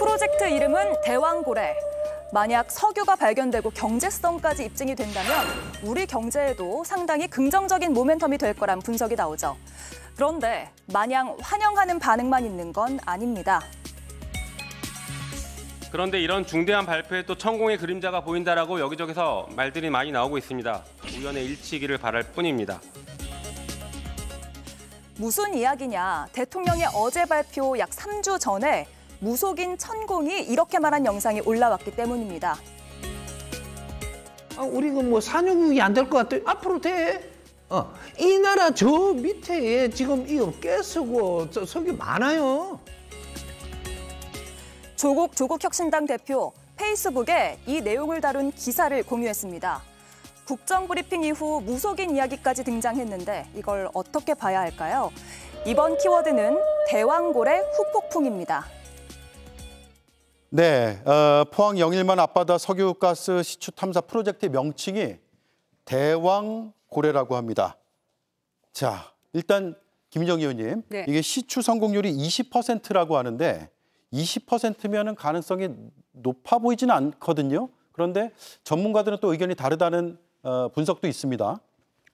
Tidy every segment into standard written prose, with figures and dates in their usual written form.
프로젝트 이름은 대왕고래. 만약 석유가 발견되고 경제성까지 입증이 된다면 우리 경제에도 상당히 긍정적인 모멘텀이 될 거란 분석이 나오죠. 그런데 마냥 환영하는 반응만 있는 건 아닙니다. 그런데 이런 중대한 발표에 또 천공의 그림자가 보인다라고 여기저기서 말들이 많이 나오고 있습니다. 우연의 일치이기를 바랄 뿐입니다. 무슨 이야기냐? 대통령의 어제 발표 약 3주 전에 무속인 천공이 이렇게 말한 영상이 올라왔기 때문입니다. 우리가 뭐 산유국이 안 될 것 같아. 앞으로 돼. 이 나라 저 밑에 지금 이 가스고 석유 많아요. 조국 혁신당 대표 페이스북에 이 내용을 다룬 기사를 공유했습니다. 국정브리핑 이후 무속인 이야기까지 등장했는데 이걸 어떻게 봐야 할까요? 이번 키워드는 대왕고래 후폭풍입니다. 네, 포항 영일만 앞바다 석유가스 시추 탐사 프로젝트의 명칭이 대왕고래라고 합니다. 자, 일단 김인정 의원님, 네. 이게 시추 성공률이 20%라고 하는데 20%면은 가능성이 높아 보이지는 않거든요. 그런데 전문가들은 또 의견이 다르다는 분석도 있습니다.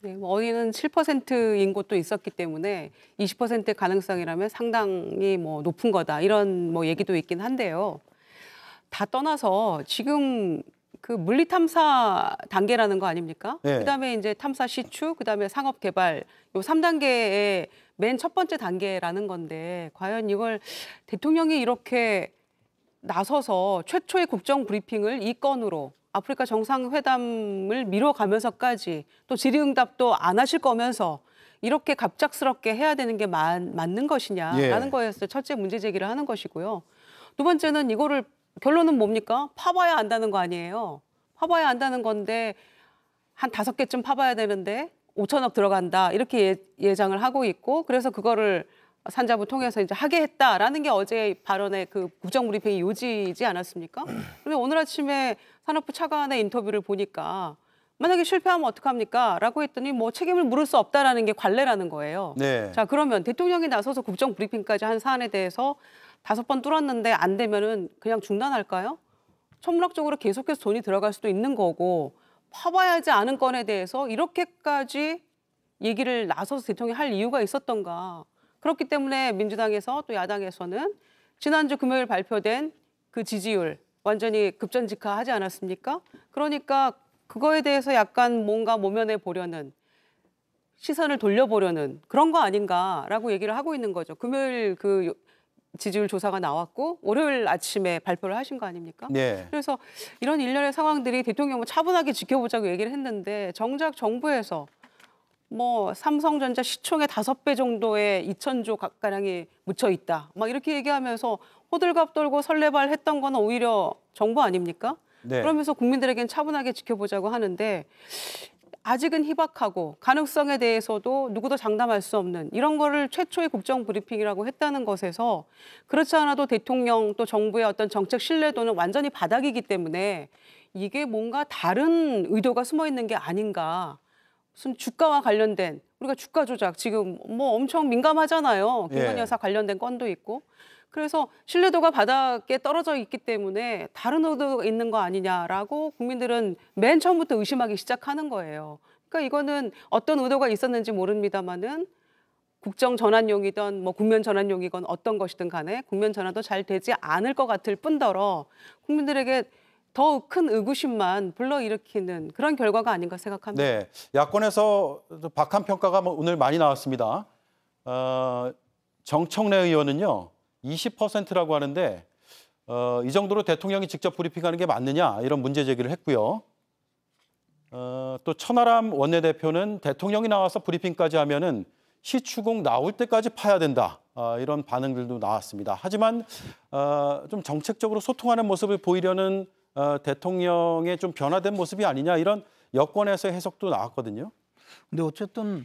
네, 어휘는 7%인 곳도 있었기 때문에 20%의 가능성이라면 상당히 높은 거다 이런 얘기도 있긴 한데요. 다 떠나서 지금 그 물리 탐사 단계라는 거 아닙니까? 네. 그다음에 이제 탐사 시추, 그다음에 상업 개발 요 3단계의 맨 첫 번째 단계라는 건데 과연 이걸 대통령이 이렇게 나서서 최초의 국정 브리핑을 이 건으로 아프리카 정상회담을 미뤄가면서까지 또 질의응답도 안 하실 거면서 이렇게 갑작스럽게 해야 되는 게 맞는 것이냐라는 거에서 첫째 문제 제기를 하는 것이고요. 두 번째는 이거를 결론은 뭡니까? 파봐야 안다는 거 아니에요. 파봐야 안다는 건데 한 5개쯤 파봐야 되는데 5천억 들어간다 이렇게 예상을 하고 있고 그래서 그거를 산자부 통해서 이제 하게 했다라는 게 어제 발언의 그 국정브리핑의 요지이지 않았습니까? 그런데 오늘 아침에 산업부 차관의 인터뷰를 보니까 만약에 실패하면 어떡합니까? 라고 했더니 책임을 물을 수 없다라는 게 관례라는 거예요. 네. 자, 그러면 대통령이 나서서 국정브리핑까지 한 사안에 대해서 5번 뚫었는데 안 되면은 그냥 중단할까요? 천문학적으로 계속해서 돈이 들어갈 수도 있는 거고 파봐야 하지 않은 건에 대해서 이렇게까지 얘기를 나서서 대통령이 할 이유가 있었던가. 그렇기 때문에 민주당에서 또 야당에서는 지난주 금요일 발표된 그 지지율 완전히 급전직하하지 않았습니까? 그러니까 그거에 대해서 약간 뭔가 모면해 보려는 시선을 돌려보려는 그런 거 아닌가라고 얘기를 하고 있는 거죠. 금요일 그 지지율 조사가 나왔고 월요일 아침에 발표를 하신 거 아닙니까? 네. 그래서 이런 일련의 상황들이 대통령은 차분하게 지켜보자고 얘기를 했는데 정작 정부에서 삼성전자 시총의 5배 정도의 2천조 가량이 묻혀 있다. 이렇게 얘기하면서 호들갑 떨고 설레발 했던 건 오히려 정부 아닙니까? 네. 그러면서 국민들에겐 차분하게 지켜보자고 하는데 아직은 희박하고 가능성에 대해서도 누구도 장담할 수 없는 이런 거를 최초의 국정 브리핑이라고 했다는 것에서 그렇지 않아도 대통령 또 정부의 어떤 정책 신뢰도는 완전히 바닥이기 때문에 이게 뭔가 다른 의도가 숨어 있는 게 아닌가. 무슨 주가와 관련된 우리가 주가 조작 지금 엄청 민감하잖아요. 김건희 여사 관련된 건도 있고. 그래서 신뢰도가 바닥에 떨어져 있기 때문에 다른 의도가 있는 거 아니냐라고 국민들은 맨 처음부터 의심하기 시작하는 거예요. 그러니까 이거는 어떤 의도가 있었는지 모릅니다만은 국정 전환용이든 국면 전환용이건 어떤 것이든 간에 국면 전환도 잘 되지 않을 것 같을 뿐더러 국민들에게 더 큰 의구심만 불러일으키는 그런 결과가 아닌가 생각합니다. 네, 야권에서 박한 평가가 오늘 많이 나왔습니다. 정청래 의원은요 20%라고 하는데 이 정도로 대통령이 직접 브리핑하는 게 맞느냐 이런 문제 제기를 했고요. 또 천하람 원내대표는 대통령이 나와서 브리핑까지 하면은 시추공 나올 때까지 파야 된다. 이런 반응들도 나왔습니다. 하지만 좀 정책적으로 소통하는 모습을 보이려는 대통령의 좀 변화된 모습이 아니냐 이런 여권에서의 해석도 나왔거든요. 근데 어쨌든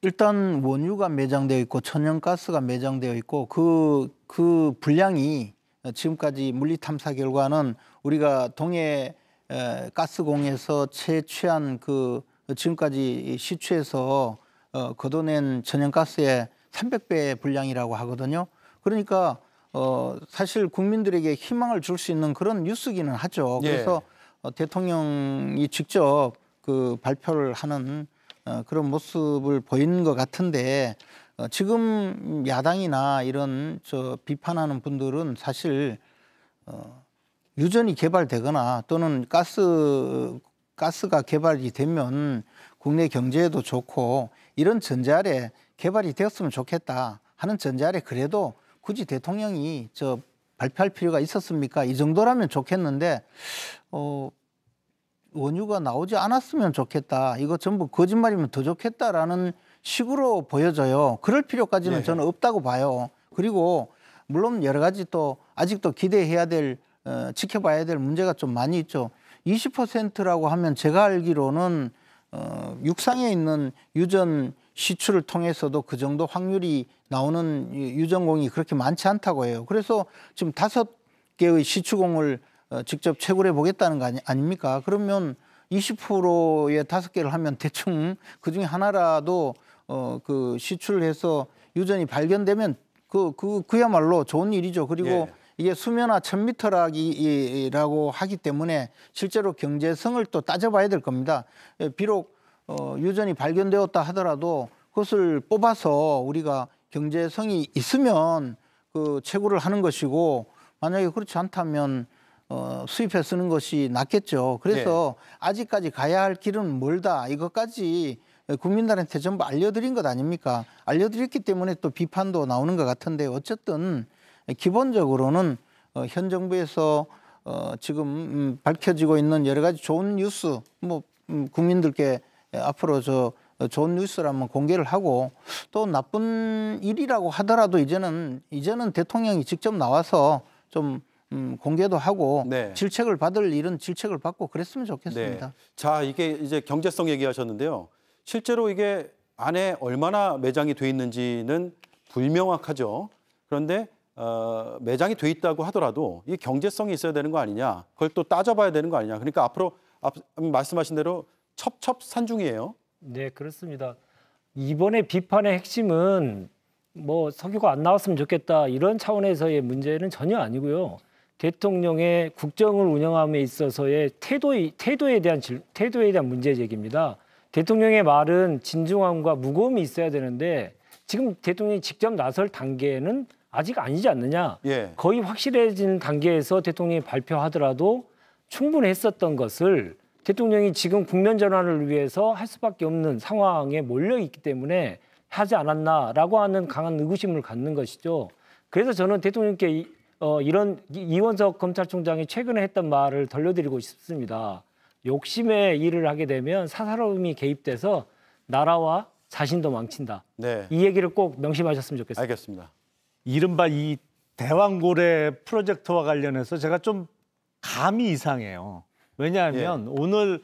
일단 원유가 매장되어 있고 천연가스가 매장되어 있고 그 분량이 지금까지 물리 탐사 결과는 우리가 동해 가스공에서 채취한 그 지금까지 시추해서 걷어낸 천연가스의 300배 분량이라고 하거든요. 그러니까 사실 국민들에게 희망을 줄 수 있는 그런 뉴스기는 하죠. 그래서 대통령이 직접 그 발표를 하는 그런 모습을 보이는 것 같은데 지금 야당이나 이런 비판하는 분들은 사실 유전이 개발되거나 또는 가스가 개발이 되면 국내 경제에도 좋고 이런 전제 아래 개발이 되었으면 좋겠다 하는 전제 아래 그래도 굳이 대통령이 발표할 필요가 있었습니까? 이 정도라면 좋겠는데 원유가 나오지 않았으면 좋겠다. 이거 전부 거짓말이면 더 좋겠다라는 식으로 보여져요. 그럴 필요까지는 저는 없다고 봐요. 그리고 물론 여러 가지 또 아직도 기대해야 될 지켜봐야 될 문제가 좀 많이 있죠. 20%라고 하면 제가 알기로는 육상에 있는 유전 시추를 통해서도 그 정도 확률이 나오는 유전공이 그렇게 많지 않다고 해요. 그래서 지금 5개의 시추공을 직접 채굴해 보겠다는 거 아닙니까? 그러면 20%에 5개를 하면 대충 그중에 하나라도 그 시추를 해서 유전이 발견되면 그야말로 좋은 일이죠. 그리고 이게 수면화 1000m라고 하기 때문에 실제로 경제성을 또 따져봐야 될 겁니다. 비록 유전이 발견되었다 하더라도 그것을 뽑아서 우리가 경제성이 있으면 그 채굴을 하는 것이고 만약에 그렇지 않다면 수입해 쓰는 것이 낫겠죠. 그래서 아직까지 가야 할 길은 멀다. 이것까지 국민들한테 전부 알려드린 것 아닙니까? 알려드렸기 때문에 또 비판도 나오는 것 같은데 어쨌든 기본적으로는 현 정부에서 지금 밝혀지고 있는 여러 가지 좋은 뉴스, 국민들께 앞으로 좋은 뉴스라면 공개를 하고 또 나쁜 일이라고 하더라도 이제는 대통령이 직접 나와서 좀 공개도 하고 질책을 받을 일은 질책을 받고 그랬으면 좋겠습니다. 자, 이게 이제 경제성 얘기하셨는데요. 실제로 이게 안에 얼마나 매장이 돼 있는지는 불명확하죠. 그런데 매장이 돼 있다고 하더라도 이 경제성이 있어야 되는 거 아니냐. 그걸 또 따져봐야 되는 거 아니냐. 그러니까 앞으로 말씀하신 대로 첩첩산중이에요. 네, 그렇습니다. 이번에 비판의 핵심은 석유가 안 나왔으면 좋겠다 이런 차원에서의 문제는 전혀 아니고요. 대통령의 국정을 운영함에 있어서의 태도에 대한 문제 제기입니다. 대통령의 말은 진중함과 무거움이 있어야 되는데 지금 대통령이 직접 나설 단계는 아직 아니지 않느냐. 거의 확실해진 단계에서 대통령이 발표하더라도 충분했었던 것을 대통령이 지금 국면 전환을 위해서 할 수밖에 없는 상황에 몰려 있기 때문에 하지 않았나라고 하는 강한 의구심을 갖는 것이죠. 그래서 저는 대통령께 이런 이원석 검찰총장이 최근에 했던 말을 돌려드리고 싶습니다. 욕심의 일을 하게 되면 사사로움이 개입돼서 나라와 자신도 망친다. 이 얘기를 꼭 명심하셨으면 좋겠습니다. 알겠습니다. 이른바 이 대왕고래 프로젝트와 관련해서 제가 좀 감이 이상해요. 왜냐하면 오늘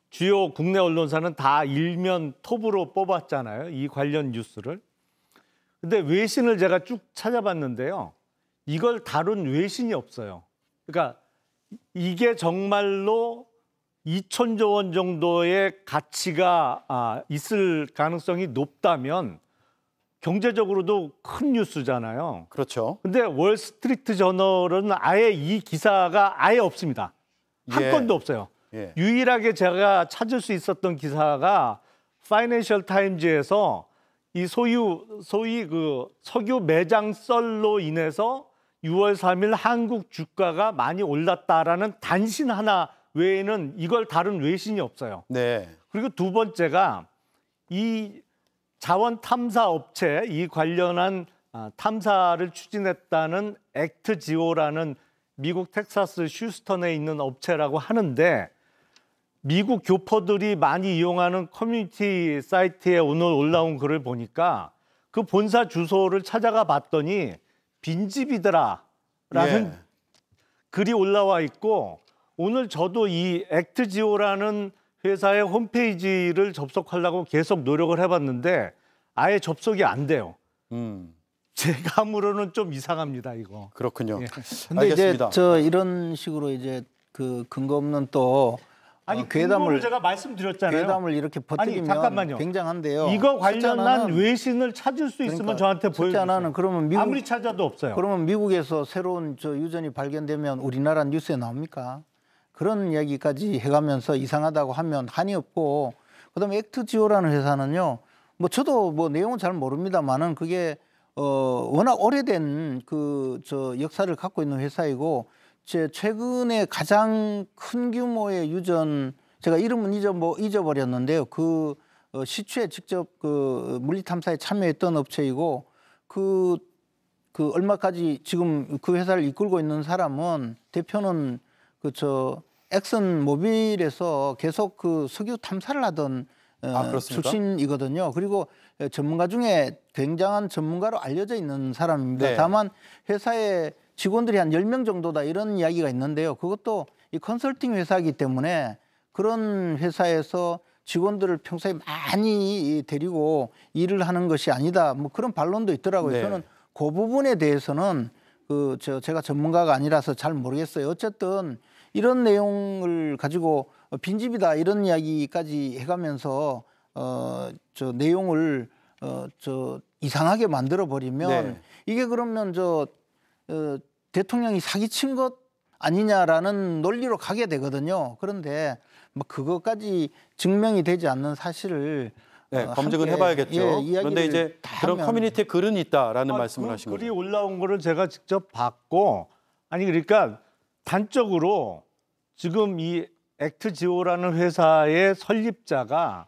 주요 국내 언론사는 다 일면 톱으로 뽑았잖아요. 이 관련 뉴스를. 근데 외신을 제가 쭉 찾아봤는데요. 이걸 다룬 외신이 없어요. 그러니까 이게 정말로 2,000조 원 정도의 가치가 있을 가능성이 높다면 경제적으로도 큰 뉴스잖아요. 그렇죠. 근데 월스트리트 저널은 아예 이 기사가 아예 없습니다. 한 건도 없어요. 유일하게 제가 찾을 수 있었던 기사가 파이낸셜 타임즈에서 이 소위 그 석유 매장 썰로 인해서 6월 3일 한국 주가가 많이 올랐다라는 단신 하나 외에는 이걸 다룬 외신이 없어요. 그리고 두 번째가 이 자원 탐사 업체, 이 관련한 탐사를 추진했다는 액트지오라는 미국 텍사스 휴스턴에 있는 업체라고 하는데 미국 교포들이 많이 이용하는 커뮤니티 사이트에 오늘 올라온 글을 보니까 그 본사 주소를 찾아가 봤더니 빈집이더라라는 글이 올라와 있고 오늘 저도 이 액트지오라는 회사의 홈페이지를 접속하려고 계속 노력을 해봤는데 아예 접속이 안 돼요. 제 감으로는 좀 이상합니다, 이거. 그렇군요. 근데 이제 이런 식으로 이제 그 근거 없는 또 아니 괴담을 제가 말씀드렸잖아요. 괴담을 이렇게 퍼뜨리면 잠깐만요. 굉장한데요. 이거 관련한 외신을 찾을 수 있으면 그러니까 저한테 보여주세요. 하나는 그러면 미국, 아무리 찾아도 없어요. 그러면 미국에서 새로운 유전이 발견되면 우리나라 뉴스에 나옵니까? 그런 이야기까지 해가면서 이상하다고 하면 한이 없고, 그다음에 액트지오라는 회사는요. 뭐 저도 뭐 내용은 잘 모릅니다만은 그게 워낙 오래된 역사를 갖고 있는 회사이고, 최근에 가장 큰 규모의 유전, 제가 이름은 잊어버렸는데요. 시추에 직접 물리 탐사에 참여했던 업체이고, 얼마까지 지금 그 회사를 이끌고 있는 사람은, 대표는 엑슨 모빌에서 계속 석유 탐사를 하던 출신이거든요. 그리고 전문가 중에 굉장한 전문가로 알려져 있는 사람입니다. 네. 다만 회사에 직원들이 한 10명 정도다 이런 이야기가 있는데요. 그것도 이 컨설팅 회사이기 때문에 그런 회사에서 직원들을 평소에 많이 데리고 일을 하는 것이 아니다. 뭐 그런 반론도 있더라고요. 네. 저는 그 부분에 대해서는 제가 전문가가 아니라서 잘 모르겠어요. 어쨌든 이런 내용을 가지고 빈집이다 이런 이야기까지 해가면서 내용을 이상하게 만들어 버리면 네. 이게 그러면 대통령이 사기친 것 아니냐라는 논리로 가게 되거든요. 그런데 뭐 그것까지 증명이 되지 않는 사실을 네, 검증을 해봐야겠죠. 그런데 이제 그런 커뮤니티에 글은 있다라는 말씀을 하신 거죠. 글이 올라온 거를 제가 직접 봤고, 아니 그러니까 단적으로 지금 이 액트지오라는 회사의 설립자가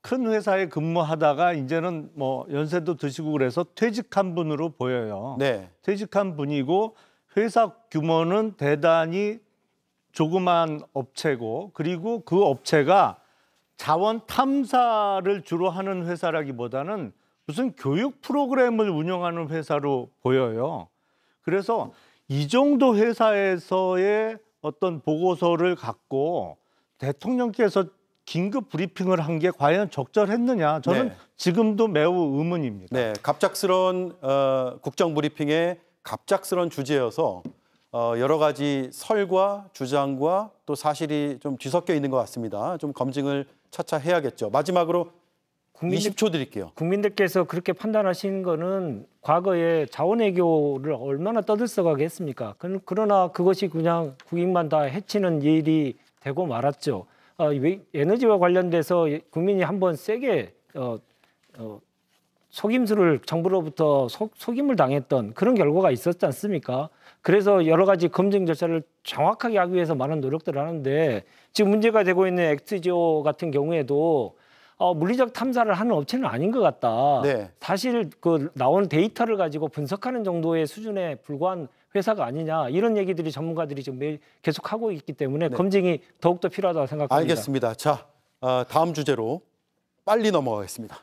큰 회사에 근무하다가 이제는 뭐 연세도 드시고 그래서 퇴직한 분으로 보여요. 네. 퇴직한 분이고 회사 규모는 대단히 조그만 업체고, 그리고 그 업체가 자원 탐사를 주로 하는 회사라기보다는 무슨 교육 프로그램을 운영하는 회사로 보여요. 그래서 이 정도 회사에서의 어떤 보고서를 갖고 대통령께서 긴급 브리핑을 한 게 과연 적절했느냐, 저는 네. 지금도 매우 의문입니다. 네, 갑작스러운 국정 브리핑에 갑작스러운 주제여서 여러 가지 설과 주장과 또 사실이 좀 뒤섞여 있는 것 같습니다. 좀 검증을 차차 해야겠죠. 마지막으로 20초 드릴게요. 국민들께서 그렇게 판단하시는 거는 과거에 자원외교를 얼마나 떠들썩하게 했습니까? 그러나 그것이 그냥 국익만 다 해치는 일이 되고 말았죠. 에너지와 관련돼서 국민이 한번 세게 속임수를 정부로부터 속임을 당했던 그런 결과가 있었지 않습니까? 그래서 여러 가지 검증 절차를 정확하게 하기 위해서 많은 노력들을 하는데, 지금 문제가 되고 있는 액트지오 같은 경우에도 물리적 탐사를 하는 업체는 아닌 것 같다. 네. 사실 나온 데이터를 가지고 분석하는 정도의 수준에 불과한 회사가 아니냐, 이런 얘기들이 전문가들이 지금 매일 계속하고 있기 때문에 네. 검증이 더욱더 필요하다고 생각합니다. 알겠습니다. 자, 다음 주제로 빨리 넘어가겠습니다.